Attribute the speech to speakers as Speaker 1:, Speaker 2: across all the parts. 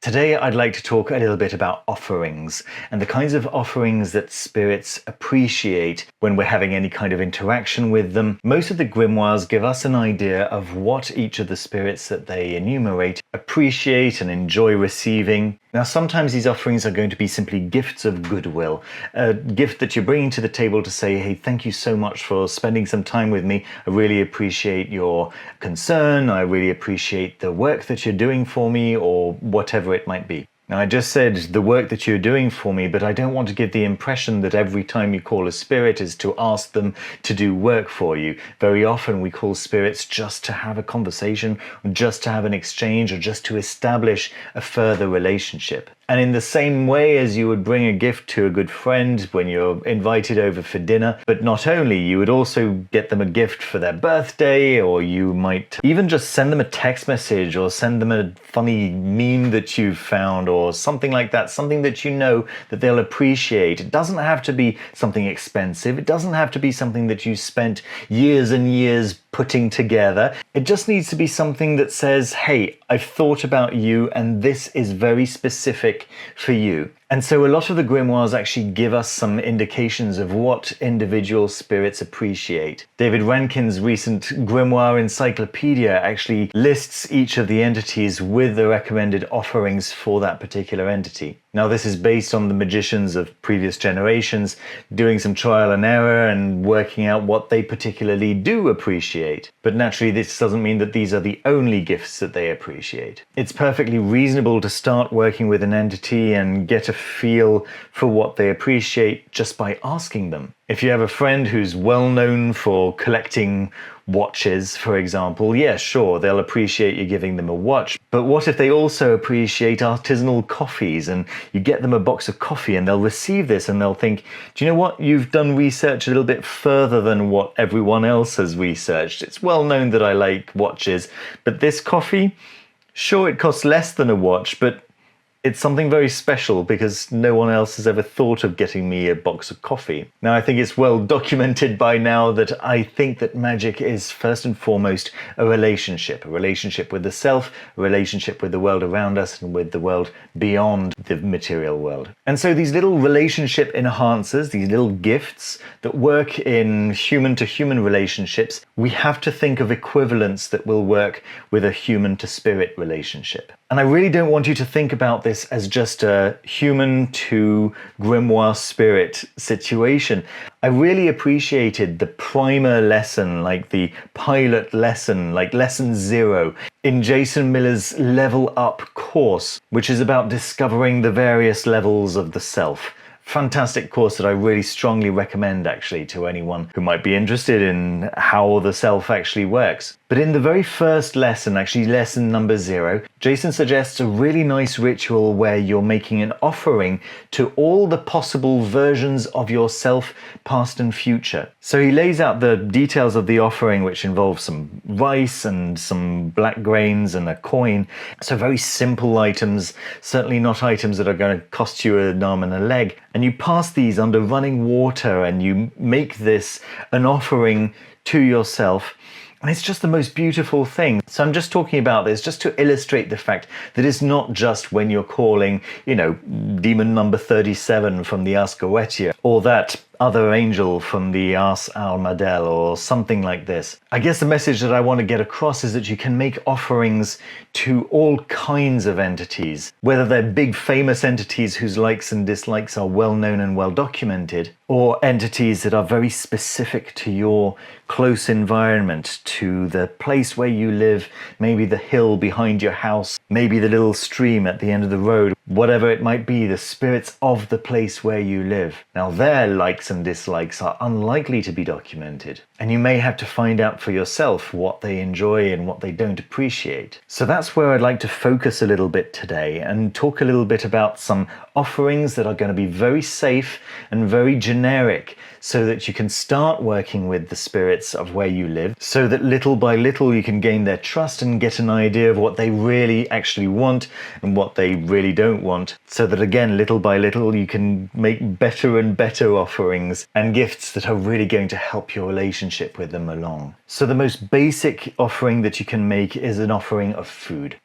Speaker 1: Today I'd like to talk a little bit about offerings and the kinds of offerings that spirits appreciate when we're having any kind of interaction with them. Most of the grimoires give us an idea of what each of the spirits that they enumerate appreciate and enjoy receiving. Now, sometimes these offerings are going to be simply gifts of goodwill, a gift that you're bringing to the table to say, hey, thank you so much for spending some time with me. I really appreciate your concern. I really appreciate the work that you're doing for me, or whatever it might be. Now, I just said the work that you're doing for me, but I don't want to give the impression that every time you call a spirit is to ask them to do work for you. Very often we call spirits just to have a conversation, or just to have an exchange, or just to establish a further relationship. And in the same way as you would bring a gift to a good friend when you're invited over for dinner, but not only, you would also get them a gift for their birthday, or you might even just send them a text message or send them a funny meme that you've found or something like that, something that you know that they'll appreciate. It doesn't have to be something expensive. It doesn't have to be something that you spent years and years putting together. It just needs to be something that says, hey, I've thought about you and this is very specific for you. And so a lot of the grimoires actually give us some indications of what individual spirits appreciate. David Rankine's recent grimoire Encyclopaedia actually lists each of the entities with the recommended offerings for that particular entity. Now, this is based on the magicians of previous generations doing some trial and error and working out what they particularly do appreciate. But naturally, this doesn't mean that these are the only gifts that they appreciate. It's perfectly reasonable to start working with an entity and get a feel for what they appreciate just by asking them. If you have a friend who's well known for collecting watches, for example, yeah, sure, they'll appreciate you giving them a watch. But what if they also appreciate artisanal coffees and you get them a box of coffee and they'll receive this and they'll think, do you know what? You've done research a little bit further than what everyone else has researched. It's well known that I like watches, but this coffee, sure, it costs less than a watch, but it's something very special because no one else has ever thought of getting me a box of coffee. Now, I think it's well documented by now that I think that magic is first and foremost a relationship with the self, a relationship with the world around us and with the world beyond the material world. And so these little relationship enhancers, these little gifts that work in human-to-human relationships, we have to think of equivalents that will work with a human-to-spirit relationship. And I really don't want you to think about this as just a human to grimoire spirit situation. I really appreciated the primer lesson, like the pilot lesson, like lesson 0 in Jason Miller's Level Up course, which is about discovering the various levels of the self. Fantastic course that I really strongly recommend actually to anyone who might be interested in how the self actually works. But in the very first lesson, actually lesson number 0, Jason suggests a really nice ritual where you're making an offering to all the possible versions of yourself, past and future. So he lays out the details of the offering, which involves some rice and some black grains and a coin. So very simple items, certainly not items that are going to cost you an arm and a leg. And you pass these under running water and you make this an offering to yourself. And it's just the most beautiful thing. So I'm just talking about this just to illustrate the fact that it's not just when you're calling, demon number 37 from the Authorize, or that other angel from the Ars Almadel, or something like this. I guess the message that I want to get across is that you can make offerings to all kinds of entities, whether they're big famous entities whose likes and dislikes are well known and well documented, or entities that are very specific to your close environment, to the place where you live, maybe the hill behind your house, maybe the little stream at the end of the road, whatever it might be, the spirits of the place where you live. Now, their likes and dislikes are unlikely to be documented, and you may have to find out for yourself what they enjoy and what they don't appreciate. So that's where I'd like to focus a little bit today and talk a little bit about some offerings that are going to be very safe and very generic, so that you can start working with the spirits of where you live, so that little by little you can gain their trust and get an idea of what they really actually want and what they really don't want, so that again, little by little, you can make better and better offerings and gifts that are really going to help your relationship with them along. So the most basic offering that you can make is an offering of food.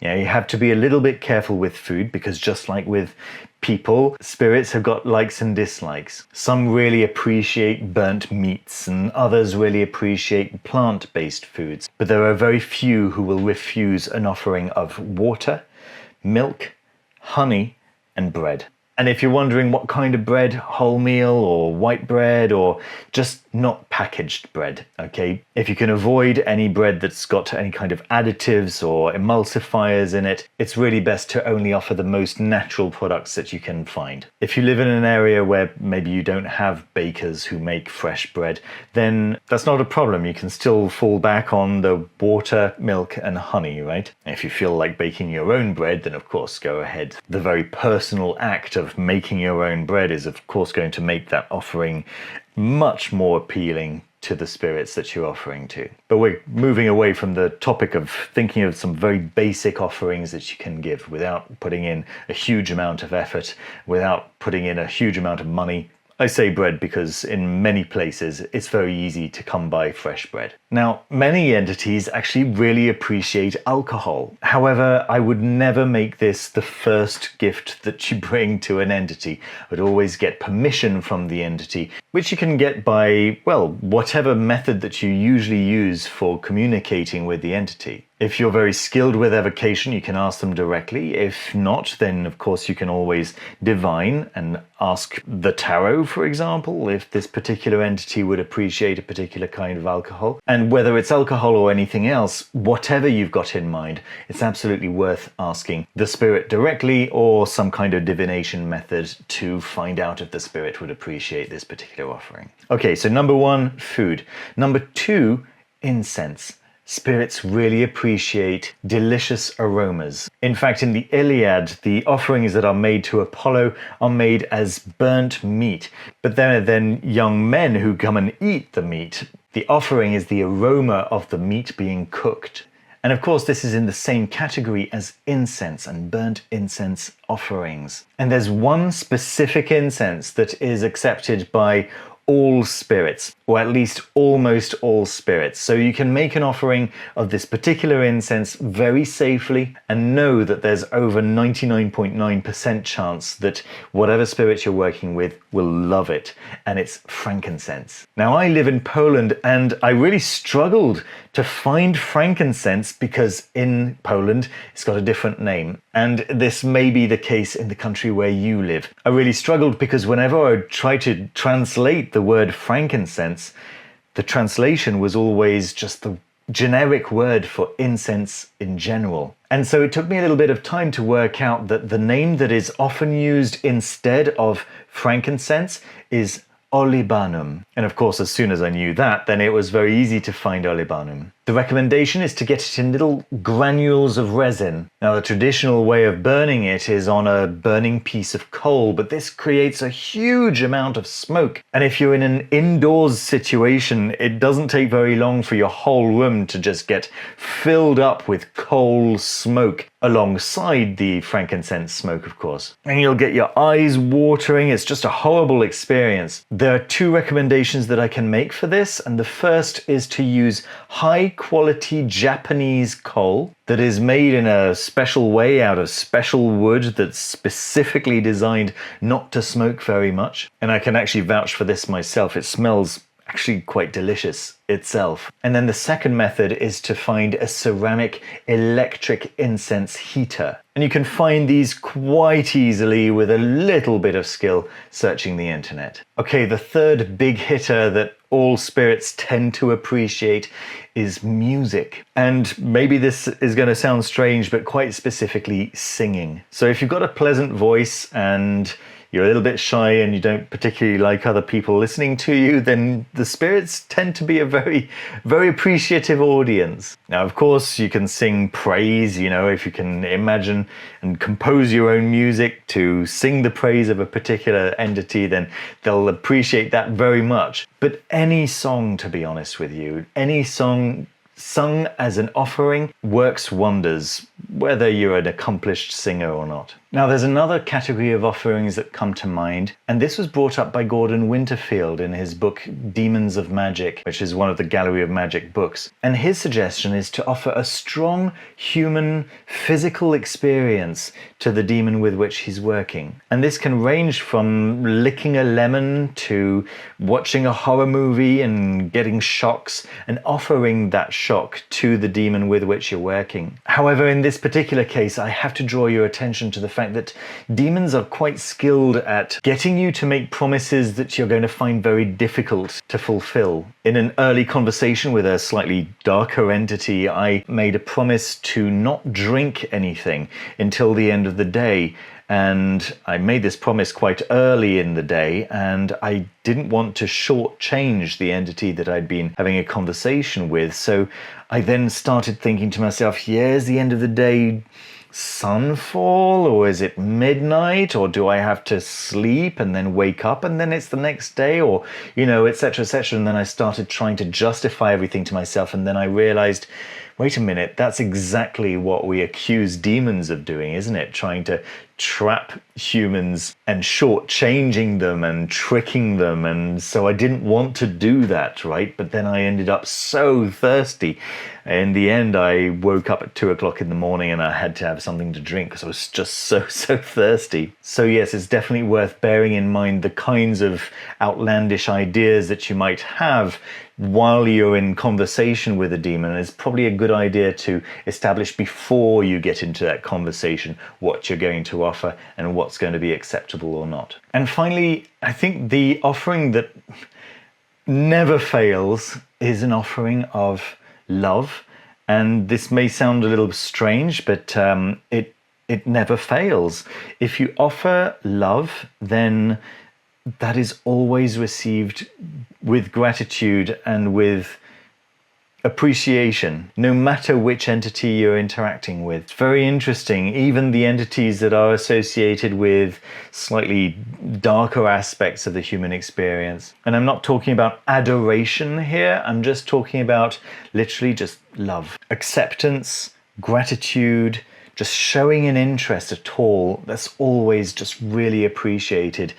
Speaker 1: You have to be a little bit careful with food because just like with people, spirits have got likes and dislikes. Some really appreciate burnt meats and others really appreciate plant-based foods. But there are very few who will refuse an offering of water, milk, honey, and bread. And if you're wondering what kind of bread, wholemeal or white bread or just not packaged bread, okay? If you can avoid any bread that's got any kind of additives or emulsifiers in it, it's really best to only offer the most natural products that you can find. If you live in an area where maybe you don't have bakers who make fresh bread, then that's not a problem. You can still fall back on the water, milk, and honey, right? If you feel like baking your own bread, then of course go ahead. The very personal act of making your own bread is of course going to make that offering much more appealing to the spirits that you're offering to. But we're moving away from the topic of thinking of some very basic offerings that you can give without putting in a huge amount of effort, without putting in a huge amount of money. I say bread because in many places it's very easy to come by fresh bread. Now, many entities actually really appreciate alcohol. However, I would never make this the first gift that you bring to an entity. I would always get permission from the entity, which you can get by, well, whatever method that you usually use for communicating with the entity. If you're very skilled with evocation, you can ask them directly. If not, then of course you can always divine and ask the tarot, for example, if this particular entity would appreciate a particular kind of alcohol. And whether it's alcohol or anything else, whatever you've got in mind, it's absolutely worth asking the spirit directly or some kind of divination method to find out if the spirit would appreciate this particular offering. Okay, so number 1, food. Number 2, incense. Spirits really appreciate delicious aromas. In fact, in the Iliad, the offerings that are made to Apollo are made as burnt meat. But there are then young men who come and eat the meat. The offering is the aroma of the meat being cooked. And of course, this is in the same category as incense and burnt incense offerings. And there's one specific incense that is accepted by all spirits, or at least almost all spirits. So you can make an offering of this particular incense very safely and know that there's over 99.9% chance that whatever spirit you're working with will love it, and it's frankincense. Now, I live in Poland and I really struggled to find frankincense because in Poland it's got a different name, and this may be the case in the country where you live. I really struggled because whenever I would try to translate the word frankincense, the translation was always just the generic word for incense in general. And so it took me a little bit of time to work out that the name that is often used instead of frankincense is olibanum. And of course, as soon as I knew that, then it was very easy to find olibanum. The recommendation is to get it in little granules of resin. Now, the traditional way of burning it is on a burning piece of coal, but this creates a huge amount of smoke. And if you're in an indoors situation, it doesn't take very long for your whole room to just get filled up with coal smoke alongside the frankincense smoke, of course. And you'll get your eyes watering. It's just a horrible experience. There are 2 recommendations that I can make for this, and the first is to use high-quality Japanese coal that is made in a special way out of special wood that's specifically designed not to smoke very much. And I can actually vouch for this myself. It smells actually quite delicious itself. And then the second method is to find a ceramic electric incense heater. And you can find these quite easily with a little bit of skill searching the internet. Okay, the third big hitter that all spirits tend to appreciate is music. And maybe this is going to sound strange, but quite specifically singing. So if you've got a pleasant voice and you're a little bit shy and you don't particularly like other people listening to you, then the spirits tend to be a very, very appreciative audience. Now, of course, you can sing praise, if you can imagine and compose your own music to sing the praise of a particular entity, then they'll appreciate that very much. But any song, to be honest with you, any song sung as an offering works wonders, whether you're an accomplished singer or not. Now, there's another category of offerings that come to mind, and this was brought up by Gordon Winterfield in his book Demons of Magick, which is one of the Gallery of Magic books. And his suggestion is to offer a strong human physical experience to the demon with which he's working. And this can range from licking a lemon to watching a horror movie and getting shocks and offering that shock to the demon with which you're working. However, in this particular case, I have to draw your attention to the fact that demons are quite skilled at getting you to make promises that you're going to find very difficult to fulfill. In an early conversation with a slightly darker entity, I made a promise to not drink anything until the end of the day. And I made this promise quite early in the day, and I didn't want to shortchange the entity that I'd been having a conversation with. So I then started thinking to myself, yeah, is the end of the day sunfall, or is it midnight, or do I have to sleep and then wake up and then it's the next day, or, you know, etc., etc. And then I started trying to justify everything to myself, and then I realized, wait a minute, that's exactly what we accuse demons of doing, isn't it? Trying to trap humans and shortchanging them and tricking them. And so I didn't want to do that, right? But then I ended up so thirsty. In the end, I woke up at 2 o'clock in the morning and I had to have something to drink because I was just so thirsty. So yes, it's definitely worth bearing in mind the kinds of outlandish ideas that you might have while you're in conversation with a demon. It's probably a good idea to establish before you get into that conversation what you're going to offer and what's going to be acceptable or not. And finally, I think the offering that never fails is an offering of love. And this may sound a little strange, but it never fails. If you offer love, then that is always received with gratitude and with appreciation, no matter which entity you're interacting with. It's very interesting, even the entities that are associated with slightly darker aspects of the human experience. And I'm not talking about adoration here, I'm just talking about literally just love, acceptance, gratitude, just showing an interest at all. That's always just really appreciated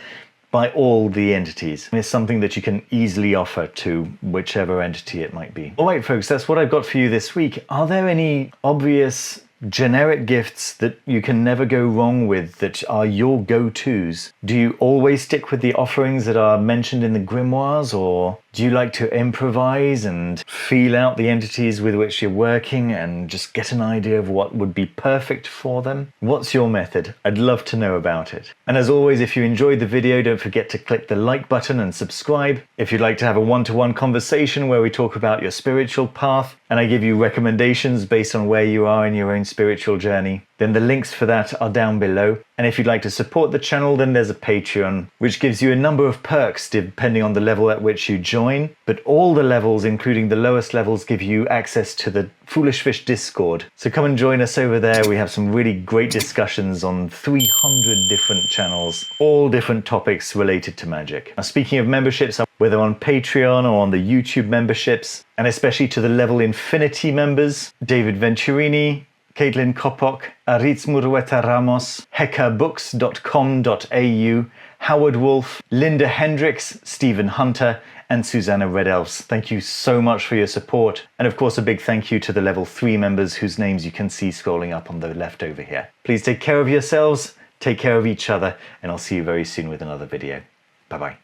Speaker 1: by all the entities. It's something that you can easily offer to whichever entity it might be. All right, folks, that's what I've got for you this week. Are there any obvious generic gifts that you can never go wrong with, that are your go-tos? Do you always stick with the offerings that are mentioned in the grimoires, or do you like to improvise and feel out the entities with which you're working and just get an idea of what would be perfect for them? What's your method? I'd love to know about it. And as always, if you enjoyed the video, don't forget to click the like button and subscribe. If you'd like to have a one-to-one conversation where we talk about your spiritual path and I give you recommendations based on where you are in your own spiritual journey, then the links for that are down below. And if you'd like to support the channel, then there's a Patreon, which gives you a number of perks depending on the level at which you join. But all the levels, including the lowest levels, give you access to the Foolish Fish Discord. So come and join us over there. We have some really great discussions on 300 different channels, all different topics related to magic. Now, speaking of memberships, whether on Patreon or on the YouTube memberships, and especially to the level Infinity members, David Venturini, Caitlin Kopok, Aritz Murueta Ramos, hekabooks.com.au, Howard Wolf, Linda Hendricks, Stephen Hunter, and Susanna Red Elves. Thank you so much for your support. And of course, a big thank you to the level 3 members whose names you can see scrolling up on the left over here. Please take care of yourselves, take care of each other, and I'll see you very soon with another video. Bye-bye.